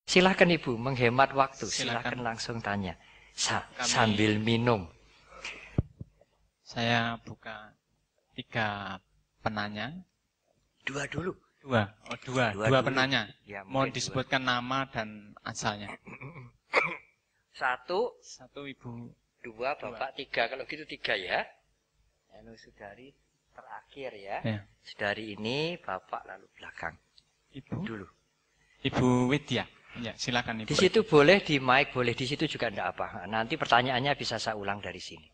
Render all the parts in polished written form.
Silakan Ibu, menghemat waktu. Silakan. Silakan langsung tanya. Sambil minum. Saya buka 3 penanya. 2 dulu. 2 Dua penanya. Ya, Mohon 2. disebutkan nama dan asalnya. 1, 1 Ibu. 2 Bapak, 3. Kalau gitu 3 ya. Lalu Saudari terakhir ya. Saudari ini Bapak lalu belakang. Ibu dulu. Ibu Widya. Ya, silakan Ibu. Di situ boleh di mic, boleh di situ juga enggak apa. Nanti pertanyaannya bisa saya ulang dari sini.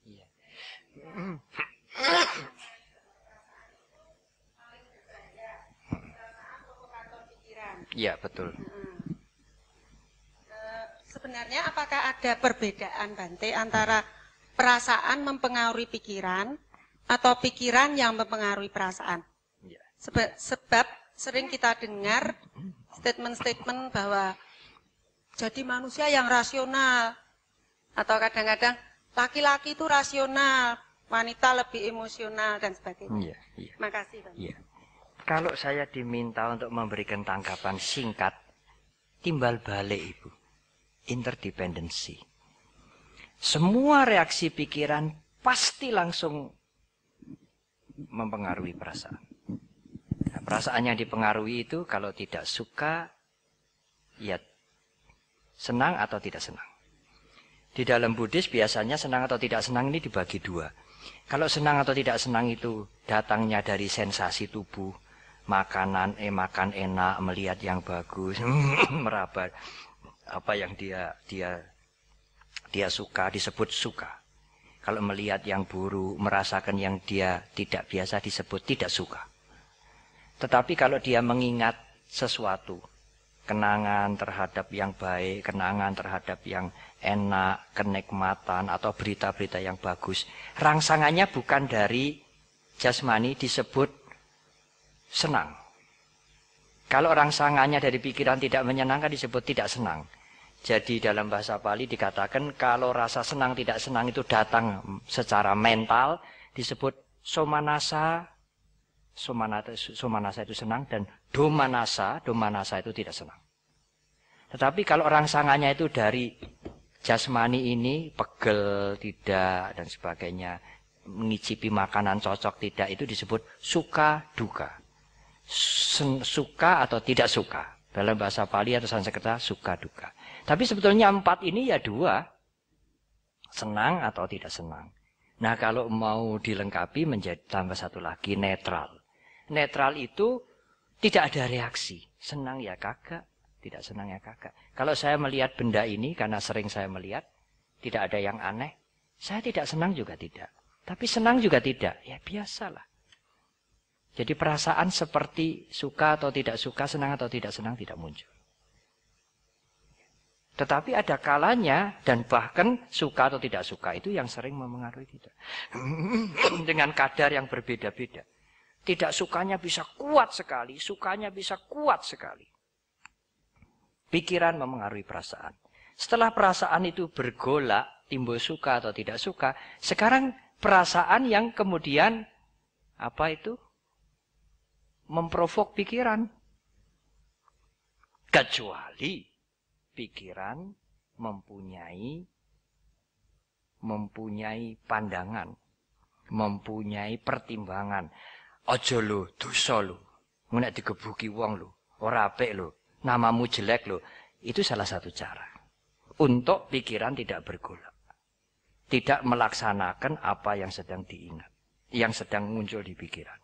Iya. Iya, betul. Sebenarnya apakah ada perbedaan Bante antara perasaan mempengaruhi pikiran atau pikiran yang mempengaruhi perasaan? Ya. Sebab sering kita dengar statement-statement bahwa jadi manusia yang rasional, atau kadang-kadang laki-laki itu rasional, wanita lebih emosional dan sebagainya. Iya, iya. Makasih Bante. Iya. Kalau saya diminta untuk memberikan tanggapan singkat, timbal balik Ibu. Interdependensi. Semua reaksi pikiran pasti langsung mempengaruhi perasaan. Nah, perasaan yang dipengaruhi itu kalau tidak suka, ya senang atau tidak senang. Di dalam Buddhis biasanya senang atau tidak senang ini dibagi 2. Kalau senang atau tidak senang itu datangnya dari sensasi tubuh, makan enak, melihat yang bagus, meraba apa yang dia suka disebut suka. Kalau melihat yang buruk, merasakan yang dia tidak biasa disebut tidak suka. Tetapi kalau dia mengingat sesuatu, kenangan terhadap yang baik, kenangan terhadap yang enak, kenikmatan atau berita-berita yang bagus, rangsangannya bukan dari jasmani disebut senang. Kalau rangsangannya dari pikiran tidak menyenangkan disebut tidak senang. Jadi dalam bahasa Pali dikatakan kalau rasa senang tidak senang itu datang secara mental disebut somanasa. Somanasa itu senang dan domanasa itu tidak senang. Tetapi kalau rangsangannya itu dari jasmani ini pegel tidak dan sebagainya, mengicipi makanan cocok tidak, itu disebut suka duka. Suka atau tidak suka. Dalam bahasa Pali atau Sanskerta suka duka. Tapi sebetulnya 4 ini ya 2. Senang atau tidak senang. Nah kalau mau dilengkapi menjadi tambah 1 lagi netral. Netral itu tidak ada reaksi. Senang ya kagak, tidak senang ya kagak. Kalau saya melihat benda ini karena sering saya melihat, tidak ada yang aneh. Saya tidak senang juga tidak. Tapi senang juga tidak. Ya biasalah. Jadi perasaan seperti suka atau tidak suka, senang atau tidak senang tidak muncul. Tetapi ada kalanya dan bahkan suka atau tidak suka itu yang sering mempengaruhi kita. Dengan kadar yang berbeda-beda. Tidak sukanya bisa kuat sekali, sukanya bisa kuat sekali. Pikiran mempengaruhi perasaan. Setelah perasaan itu bergolak, timbul suka atau tidak suka, sekarang perasaan yang kemudian apa itu? Memprovok pikiran. Kecuali pikiran mempunyai pandangan, mempunyai pertimbangan. Aja lho, dosa lho. Nek digebuki wong lho, ora apik lho, namamu jelek lho. Itu salah satu cara untuk pikiran tidak bergolak. Tidak melaksanakan apa yang sedang diingat, yang sedang muncul di pikiran.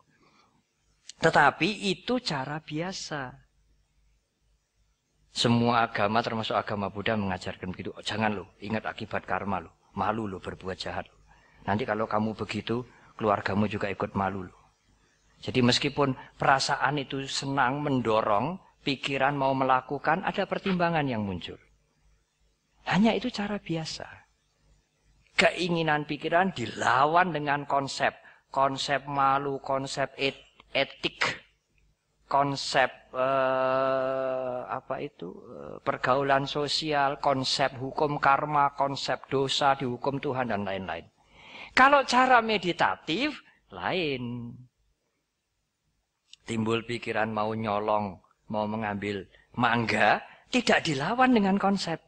Tetapi itu cara biasa. Semua agama termasuk agama Buddha mengajarkan begitu. Oh, jangan lo, ingat akibat karma lo. Malu lo berbuat jahat lo. Nanti kalau kamu begitu, keluargamu juga ikut malu lo. Jadi meskipun perasaan itu senang mendorong, pikiran mau melakukan, ada pertimbangan yang muncul. Hanya itu cara biasa. Keinginan pikiran dilawan dengan konsep. Konsep malu, konsep etik, konsep pergaulan sosial, konsep hukum karma, konsep dosa dihukum Tuhan dan lain-lain. Kalau cara meditatif lain. Timbul pikiran mau nyolong, mau mengambil mangga tidak dilawan dengan konsep.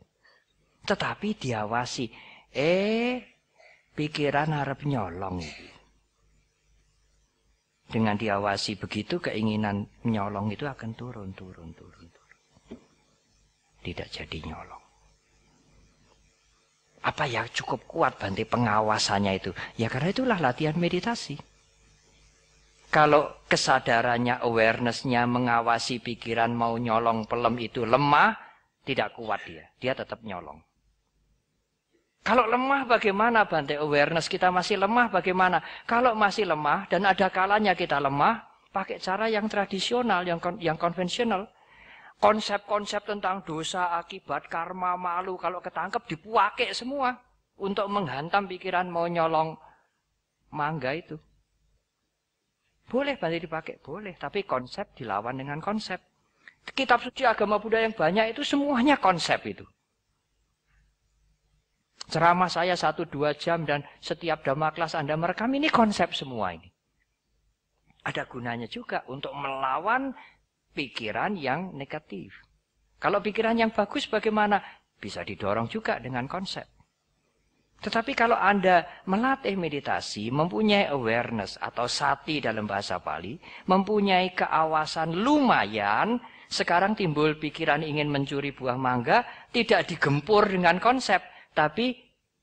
Tetapi diawasi. Pikiran harap nyolong. Dengan diawasi begitu keinginan nyolong itu akan turun. Tidak jadi nyolong. Apa ya cukup kuat Bante pengawasannya itu? Ya karena itulah latihan meditasi. Kalau kesadarannya, awareness-nya mengawasi pikiran mau nyolong pelem itu lemah, tidak kuat dia. Dia tetap nyolong. Kalau lemah bagaimana Bante? Awareness kita masih lemah bagaimana? Kalau masih lemah dan ada kalanya kita lemah, pakai cara yang tradisional, yang konvensional. Konsep-konsep tentang dosa, akibat, karma, malu, kalau ketangkep dipuake semua. Untuk menghantam pikiran mau nyolong mangga itu. Boleh Bante dipakai? Boleh. Tapi konsep dilawan dengan konsep. Kitab suci agama Buddha yang banyak itu semuanya konsep itu. Ceramah saya 1-2 jam dan setiap dhamma kelas Anda merekam ini konsep semua ini. Ada gunanya juga untuk melawan pikiran yang negatif. Kalau pikiran yang bagus bagaimana? Bisa didorong juga dengan konsep. Tetapi kalau Anda melatih meditasi, mempunyai awareness atau sati dalam bahasa Pali, mempunyai keawasan lumayan, sekarang timbul pikiran ingin mencuri buah mangga, tidak digempur dengan konsep, tapi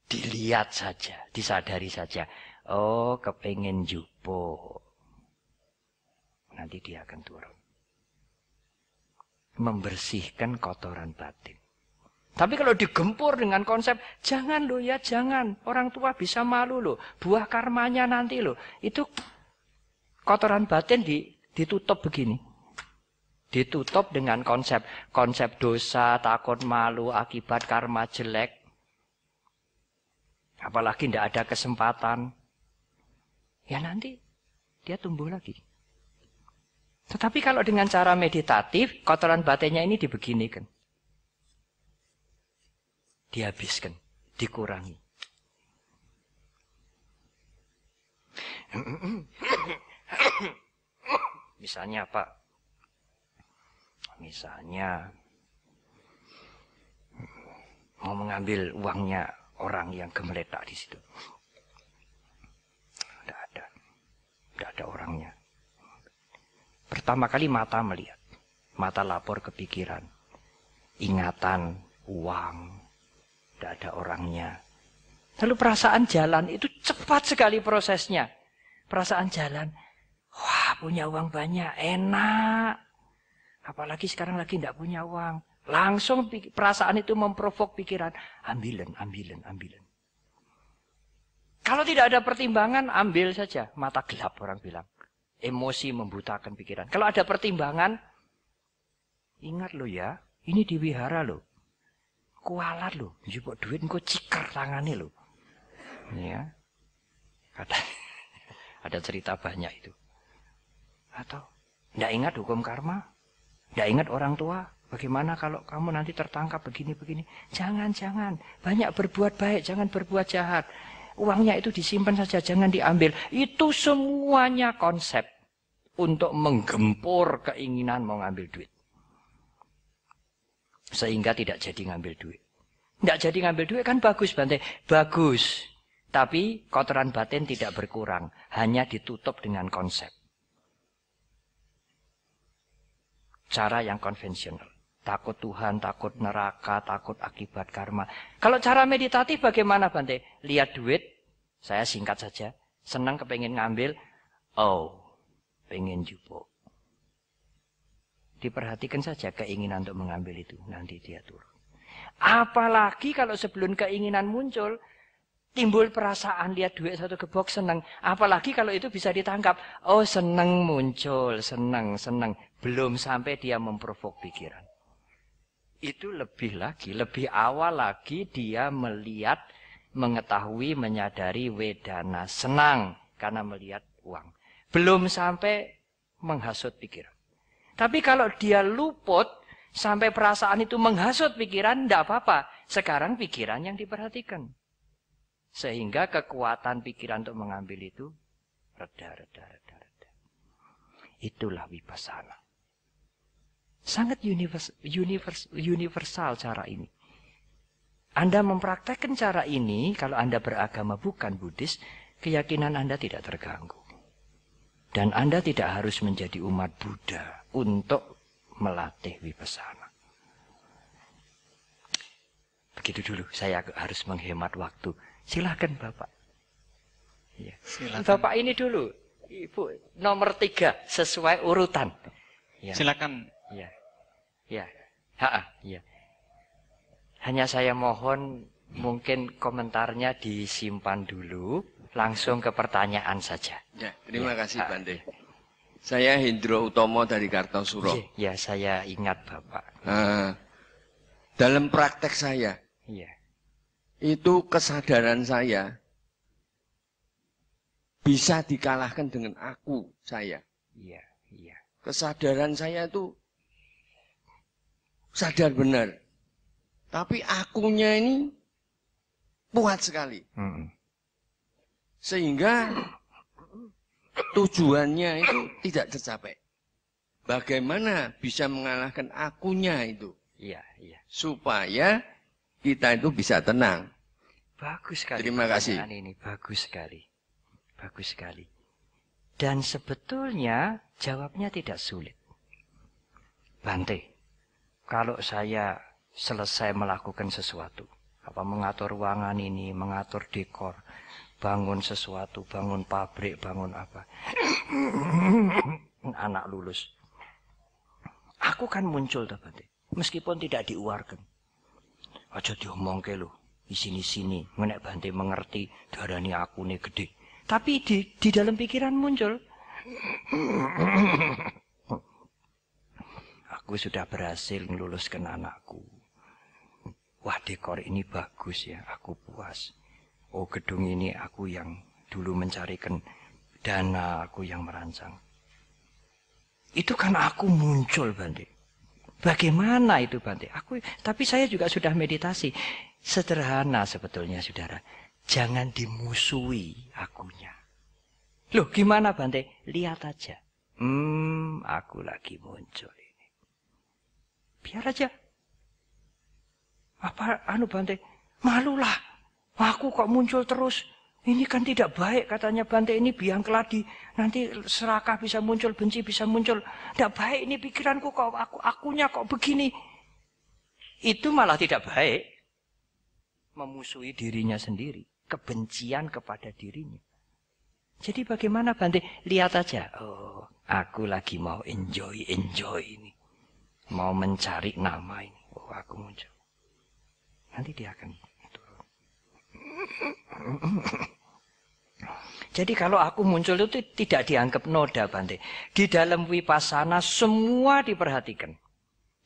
dilihat saja, disadari saja. Oh, kepengen jupo. Nanti dia akan turun. Membersihkan kotoran batin. Tapi kalau digempur dengan konsep, jangan loh ya, jangan. Orang tua bisa malu loh. Buah karmanya nanti loh. Itu kotoran batin ditutup begini. Ditutup dengan konsep dosa, takut malu, akibat karma jelek. Apalagi tidak ada kesempatan. Ya nanti dia tumbuh lagi. Tetapi kalau dengan cara meditatif, kotoran batinnya ini dibeginikan. Dihabiskan, dikurangi. Misalnya apa? Misalnya mau mengambil uangnya orang yang gemeletak di situ. Tidak ada orangnya. Pertama kali mata melihat. Mata lapor ke pikiran. Ingatan, uang. Tidak ada orangnya. Lalu perasaan jalan itu cepat sekali prosesnya. Perasaan jalan. Wah, punya uang banyak. Enak. Apalagi sekarang lagi tidak punya uang. Langsung perasaan itu memprovok pikiran. Ambilan. Kalau tidak ada pertimbangan, ambil saja. Mata gelap orang bilang. Emosi membutakan pikiran. Kalau ada pertimbangan, ingat lo ya, ini di wihara lo. Kualat lo. Jupuk duit, kok cikar tangannya lo. Ya. Ada cerita banyak itu. Atau, tidak ingat hukum karma? Tidak ingat orang tua? Bagaimana kalau kamu nanti tertangkap begini-begini? Jangan. Banyak berbuat baik, jangan berbuat jahat. Uangnya itu disimpan saja, jangan diambil. Itu semuanya konsep untuk menggempur keinginan mau ngambil duit. Sehingga tidak jadi ngambil duit. Tidak jadi ngambil duit kan bagus Bante. Bagus. Tapi kotoran batin tidak berkurang. Hanya ditutup dengan konsep. Cara yang konvensional. Takut Tuhan, takut neraka, takut akibat karma. Kalau cara meditatif bagaimana Bante? Lihat duit, saya singkat saja. Senang kepengen ngambil, pengen jupo. Diperhatikan saja keinginan untuk mengambil itu. Nanti dia turun. Apalagi kalau sebelum keinginan muncul, timbul perasaan lihat duit satu gebok senang. Apalagi kalau itu bisa ditangkap. Oh senang muncul, senang. Belum sampai dia memprovok pikiran. Itu lebih lagi, lebih awal lagi dia melihat, mengetahui, menyadari wedana. Senang karena melihat uang. Belum sampai menghasut pikiran. Tapi kalau dia luput, sampai perasaan itu menghasut pikiran, tidak apa-apa. Sekarang pikiran yang diperhatikan. Sehingga kekuatan pikiran untuk mengambil itu reda. Itulah vipassana. Sangat universal cara ini. Anda mempraktekkan cara ini, kalau Anda beragama bukan Buddhis, keyakinan Anda tidak terganggu. Dan Anda tidak harus menjadi umat Buddha untuk melatih vipassana. Begitu dulu, saya harus menghemat waktu. Silakan Bapak. Ya. Silakan. Bapak ini dulu, Ibu nomor 3 sesuai urutan. Ya. Silakan. Ya, ya, ya. Hanya saya mohon mungkin komentarnya disimpan dulu, langsung ke pertanyaan saja. Ya, terima kasih Bante. Saya Hendro Utomo dari Kartosuro. Ya, saya ingat Bapak. Dalam praktek saya, Iya. itu kesadaran saya bisa dikalahkan dengan aku saya. Iya, iya. Kesadaran saya itu sadar benar. Tapi akunya ini kuat sekali. Sehingga tujuannya itu tidak tercapai. Bagaimana bisa mengalahkan akunya itu? Iya, iya. Supaya kita itu bisa tenang. Bagus sekali. Terima kasih. Ini bagus sekali. Bagus sekali. Dan sebetulnya jawabnya tidak sulit. Bante, kalau saya selesai melakukan sesuatu, apa mengatur ruangan ini, mengatur dekor, bangun sesuatu, bangun pabrik, bangun apa, anak lulus, aku kan muncul tuh Bante, meskipun tidak diuarkan. Aja diomongke lho, di sini menek Bante mengerti darani aku nih gede, tapi di dalam pikiran muncul. Aku sudah berhasil meluluskan anakku. Wah, dekor ini bagus ya, aku puas. Oh, gedung ini aku yang dulu mencarikan dana, aku yang merancang. Itu kan aku muncul, Bante. Bagaimana itu, Bante? Tapi saya juga sudah meditasi. Sederhana sebetulnya, saudara. Jangan dimusuhi akunya. Loh, gimana, Bante? Lihat aja. Aku lagi muncul ini. Biar aja. Apa Bante? Malulah. Aku kok muncul terus. Ini kan tidak baik katanya Bante, ini biang keladi. Nanti serakah bisa muncul, benci bisa muncul. Tidak baik ini pikiranku kok, akunya kok begini. Itu malah tidak baik. Memusuhi dirinya sendiri. Kebencian kepada dirinya. Jadi bagaimana Bante? Lihat aja. Oh, aku lagi mau enjoy ini. Mau mencari nama ini. Oh, aku muncul. Nanti dia akan turun. Jadi kalau aku muncul itu tidak dianggap noda, Bante. Di dalam vipassana semua diperhatikan.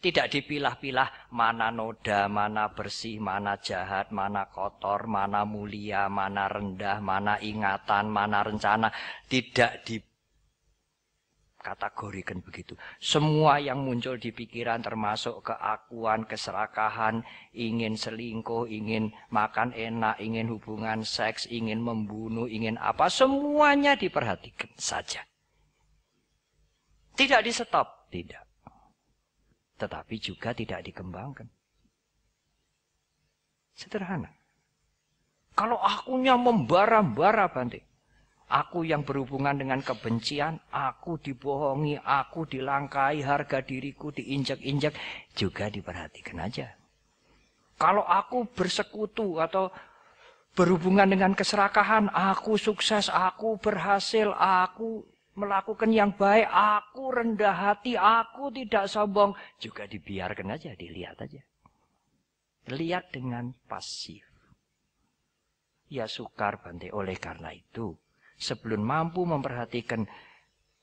Tidak dipilah-pilah mana noda, mana bersih, mana jahat, mana kotor, mana mulia, mana rendah, mana ingatan, mana rencana. Tidak dikategorikan begitu. Semua yang muncul di pikiran termasuk keakuan, keserakahan, ingin selingkuh, ingin makan enak, ingin hubungan seks, ingin membunuh, ingin apa, semuanya diperhatikan saja. Tidak di stop, tidak. Tetapi juga tidak dikembangkan. Sederhana. Kalau akunya membara-bara, Bante. Aku yang berhubungan dengan kebencian, aku dibohongi, aku dilangkai, harga diriku diinjak-injak, juga diperhatikan aja. Kalau aku bersekutu atau berhubungan dengan keserakahan, aku sukses, aku berhasil, aku melakukan yang baik, aku rendah hati, aku tidak sombong, juga dibiarkan aja, dilihat aja. Lihat dengan pasif. Ya sukar, Bante, oleh karena itu. Sebelum mampu memperhatikan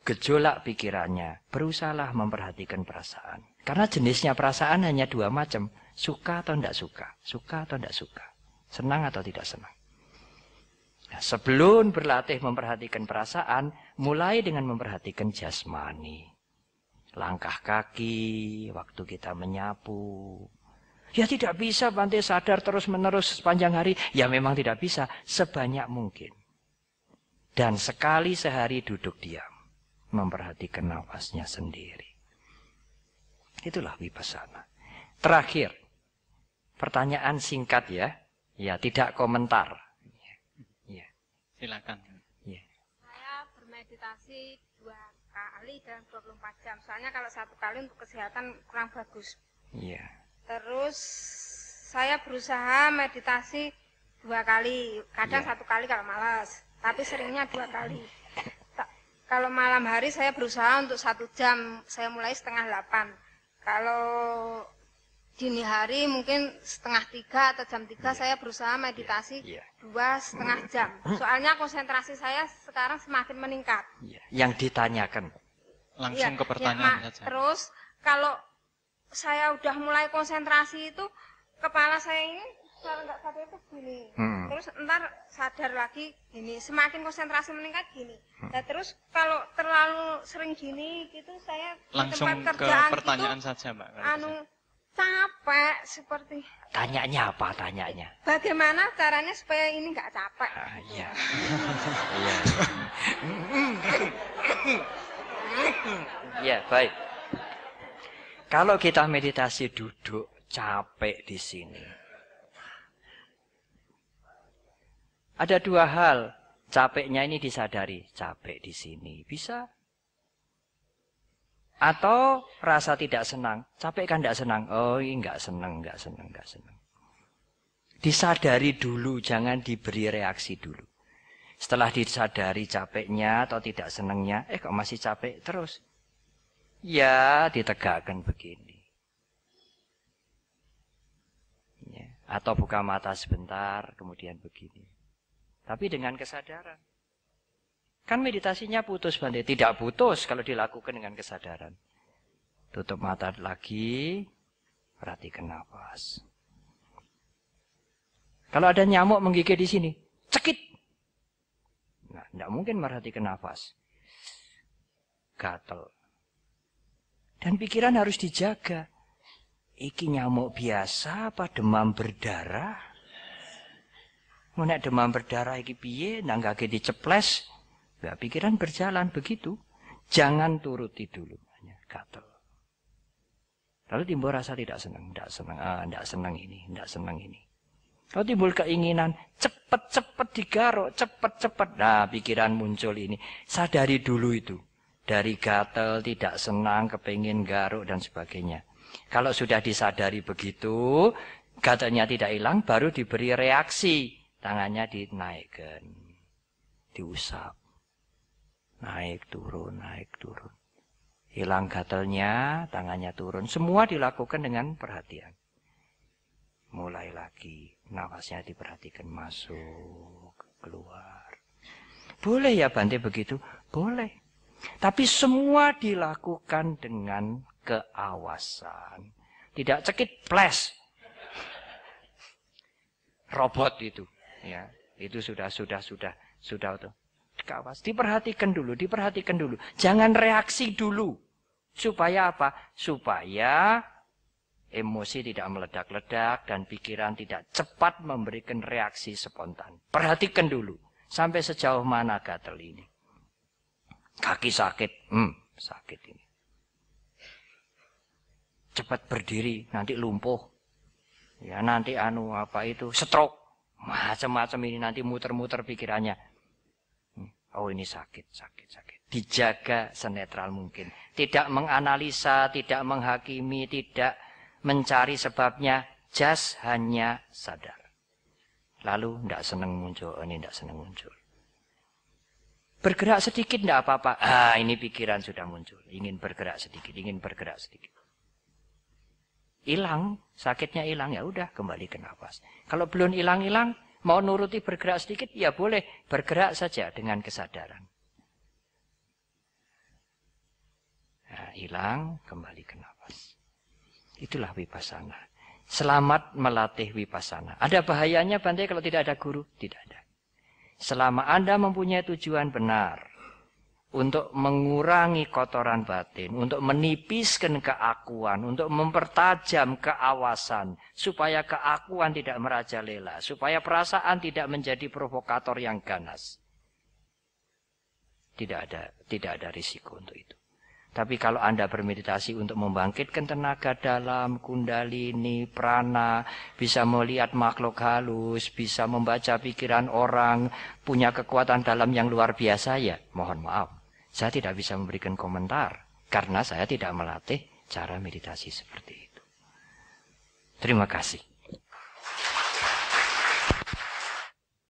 gejolak pikirannya, berusahalah memperhatikan perasaan. Karena jenisnya perasaan hanya 2 macam. Suka atau tidak suka. Suka atau tidak suka. Senang atau tidak senang. Nah, sebelum berlatih memperhatikan perasaan, mulai dengan memperhatikan jasmani. Langkah kaki, waktu kita menyapu. Ya tidak bisa Bante sadar terus-menerus sepanjang hari. Ya memang tidak bisa, sebanyak mungkin. Dan sekali sehari duduk diam. Memperhatikan nafasnya sendiri. Itulah vipassana. Terakhir, pertanyaan singkat ya. Ya, tidak komentar. Ya. Silakan. Ya. Saya bermeditasi 2 kali dalam 24 jam. Soalnya kalau 1 kali untuk kesehatan kurang bagus. Ya. Terus saya berusaha meditasi 2 kali. Kadang Ya. 1 kali kalau malas. Tapi seringnya 2 kali. Kalau malam hari saya berusaha untuk 1 jam. Saya mulai 7:30. Kalau dini hari mungkin 2:30 atau jam 3 saya berusaha meditasi Ya. 2,5 jam. Soalnya konsentrasi saya sekarang semakin meningkat. Ya. Yang ditanyakan. Langsung Iya, ke pertanyaan ya, saja. Terus kalau saya udah mulai konsentrasi itu kepala saya ini kalau nggak sadar itu gini. Terus ntar sadar lagi gini. Semakin konsentrasi meningkat gini. Nah, terus kalau terlalu sering gini gitu saya di Langsung tempat ke kerjaan pertanyaan gitu, saja, Mbak. kalau anu bisa. capek seperti Tanyanya apa tanyanya? bagaimana caranya supaya ini nggak capek. Ah, iya. Iya. Ya, baik. Kalau kita meditasi duduk capek di sini. Ada 2 hal. Capeknya ini disadari, capek di sini. Bisa. Atau rasa tidak senang. Capek kan tidak senang. Oh, ini enggak senang, enggak senang, enggak senang. Disadari dulu, jangan diberi reaksi dulu. Setelah disadari capeknya atau tidak senangnya, kok masih capek terus. Ya, ditegakkan begini. Ya. Atau buka mata sebentar, kemudian begini. Tapi dengan kesadaran. Kan meditasinya putus, Bante. Tidak putus kalau dilakukan dengan kesadaran. Tutup mata lagi, perhatikan nafas. Kalau ada nyamuk menggigit di sini, cekit. Nah, tidak mungkin merhatikan nafas. Gatel. Dan pikiran harus dijaga. Iki nyamuk biasa apa demam berdarah? Nek demam berdarah iki piye, nanggake diceples. Ya, pikiran berjalan begitu. Jangan turuti dulu. Hanya gatel. Lalu timbul rasa tidak senang. Tidak senang. Tidak senang ini. Tidak senang ini. Lalu timbul keinginan. Cepat-cepat digaruk. Cepat-cepat. Nah, pikiran muncul ini. Sadari dulu itu. Dari gatel, tidak senang, kepingin garuk, dan sebagainya. Kalau sudah disadari begitu, gatelnya tidak hilang, baru diberi reaksi. Tangannya dinaikkan. Diusap. Naik turun, naik turun. Hilang gatelnya, tangannya turun. Semua dilakukan dengan perhatian. Mulai lagi, nafasnya diperhatikan masuk, keluar. Boleh ya Bante begitu? Boleh. Tapi semua dilakukan dengan keawasan. Tidak cekit, ples. Robot itu. Ya, itu sudah tuh. Kawas, diperhatikan dulu. Jangan reaksi dulu. Supaya apa? Supaya emosi tidak meledak-ledak dan pikiran tidak cepat memberikan reaksi spontan. Perhatikan dulu. Sampai sejauh mana gatel ini. Kaki sakit. Sakit ini. Cepat berdiri, nanti lumpuh. Ya, nanti stroke. Macam-macam ini nanti muter-muter pikirannya. Oh ini sakit. Dijaga senetral mungkin. Tidak menganalisa, tidak menghakimi, tidak mencari sebabnya. Just hanya sadar. Lalu tidak senang muncul, ini tidak senang muncul. Bergerak sedikit tidak apa-apa. Ini pikiran sudah muncul. Ingin bergerak sedikit. Hilang, sakitnya hilang, ya udah kembali ke nafas. Kalau belum hilang, mau nuruti bergerak sedikit, ya boleh bergerak saja dengan kesadaran. Nah, hilang, kembali ke nafas. Itulah vipassana. Selamat melatih vipassana. Ada bahayanya Bante kalau tidak ada guru? Tidak ada. Selama Anda mempunyai tujuan benar. Untuk mengurangi kotoran batin, untuk menipiskan keakuan, untuk mempertajam keawasan, supaya keakuan tidak merajalela, supaya perasaan tidak menjadi provokator yang ganas. Tidak ada risiko untuk itu. Tapi kalau Anda bermeditasi untuk membangkitkan tenaga dalam, kundalini, prana, bisa melihat makhluk halus, bisa membaca pikiran orang, punya kekuatan dalam yang luar biasa, ya mohon maaf. Saya tidak bisa memberikan komentar, karena saya tidak melatih cara meditasi seperti itu. Terima kasih.